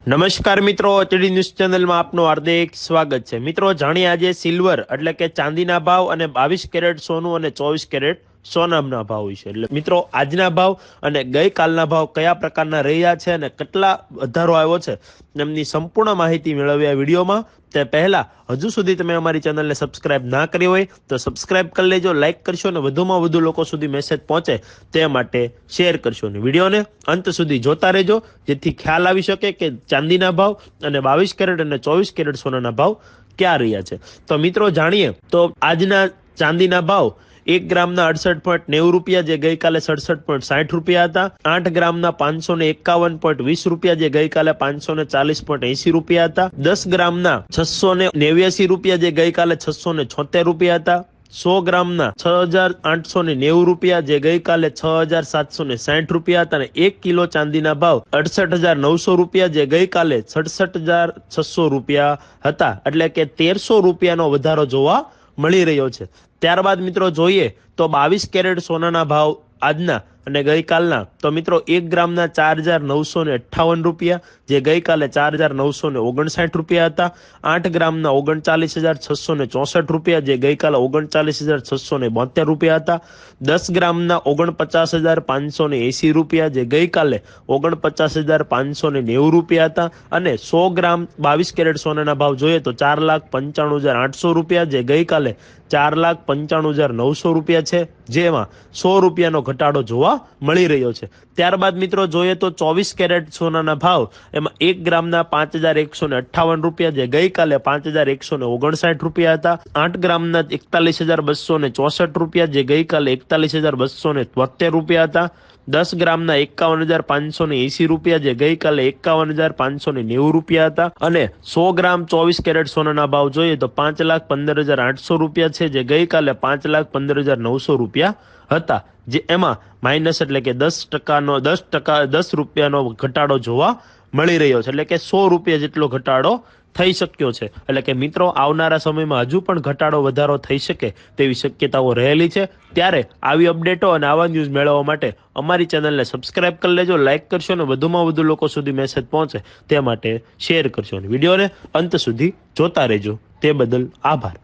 નમસ્કાર મિત્રો, HD news ચેનલમાં આપનું હાર્દિક સ્વાગત છે। મિત્રો, જાણીએ આજે સિલ્વર એટલે કે ચાંદીના ભાવ અને 22 કેરેટ સોનું અને 24 કેરેટ સોનાના ભાવ વિશે। એટલે મિત્રો, આજના ભાવ અને ગઈકાલના ભાવ કયા પ્રકારના રહ્યા છે અને કેટલા વધારો આવ્યો છે એમની સંપૂર્ણ માહિતી મેળવીએ આ વિડીયોમાં। તે પહેલા હજુ સુધી તમે અમારી ચેનલને સબસ્ક્રાઇબ ના કરી હોય તો સબસ્ક્રાઇબ કરી લેજો, લાઇક કરશો અને વધુમાં વધુ લોકો સુધી મેસેજ પહોંચે તે માટે શેર કરશો અને વિડીયોને અંત સુધી જોતા રહેજો, જેથી ખ્યાલ આવી શકે કે ચાંદીના ભાવ અને 22 કેરેટ અને 24 કેરેટ સોનાના ભાવ ક્યાં રહ્યા છે। તો મિત્રો જાણીએ તો આજના ચાંદીના ભાવ 1 ગ્રામના 68.90 રૂપિયા, જે ગઈકાલે 67.60 રૂપિયા હતા। 8 ગ્રામના 551.20 રૂપિયા, જે ગઈકાલે 540.80 રૂપિયા હતા। 10 ગ્રામના 689 રૂપિયા, જે ગઈકાલે 676 રૂપિયા હતા। 100 ગ્રામના 6,890 રૂપિયા, જે ગઈકાલે 6,760 રૂપિયા હતા અને 1 કિલો ચાંદીના ભાવ 68,900 રૂપિયા, જે ગઈકાલે 67,600 રૂપિયા હતા। એટલે કે 1300 રૂપિયાનો વધારો જોવા મળી રહ્યો છે। ત્યારબાદ મિત્રો જોઈએ તો 22 કેરેટ સોનાના ભાવ આજના અને ગઈકાલના। તો મિત્રો 1 ગ્રામના 4,958 રૂપિયા, જે ગઈકાલે 4,959 રૂપિયા હતા। 8 ગ્રામના 39,664 રૂપિયા, જે ગઈકાલે 39,672 રૂપિયા હતા। 10 ગ્રામના 49,580 રૂપિયા, જે ગઈકાલે 49,590 રૂપિયા હતા। અને 100 ગ્રામ 22 કેરેટ સોનાના ભાવ જોઈએ તો 4,95,800 રૂપિયા, જે ગઈકાલે 4,95,900 રૂપિયા છે, જેમાં 100 રૂપિયાનો ઘટાડો જોવા મળી રહ્યો છે। ત્યારબાદ મિત્રો જોઈએ તો 24 કેરેટ સોનાના ભાવ, એમાં 1 ગ્રામના 5,158 રૂપિયા, જે ગઈકાલે 5,159 રૂપિયા હતા। 8 ગ્રામના 41,264 રૂપિયા, જે ગઈકાલે 41,272 રૂપિયા હતા। 10 ગ્રામના 51,580 રૂપિયા, જે ગઈકાલે 51,590 રૂપિયા હતા। અને 100 ગ્રામ 24 કેરેટ સોનાના ભાવ જોઈએ તો 5,15,800 રૂપિયા છે, જે ગઈકાલે 5,15,900 રૂપિયા હતા। જે એમાં માઇનસ એટલે કે 10 રૂપિયાનો ઘટાડો જોવા મળી રહ્યો છે, એટલે કે 100 રૂપિયા જેટલો ઘટાડો થઈ શક્યો છે। એટલે કે મિત્રો, આવનારા સમયમાં હજુ પણ ઘટાડો વધારો થઈ શકે તેવી શક્યતાઓ રહેલી છે। ત્યારે આવી અપડેટો અને આવા ન્યૂઝ મેળવવા માટે અમારી ચેનલને સબસ્ક્રાઇબ કરી લેજો, લાઇક કરશો અને વધુમાં વધુ લોકો સુધી મેસેજ પહોંચે તે માટે શેર કરશો અને વિડીયોને અંત સુધી જોતા રહેજો। તે બદલ આભાર।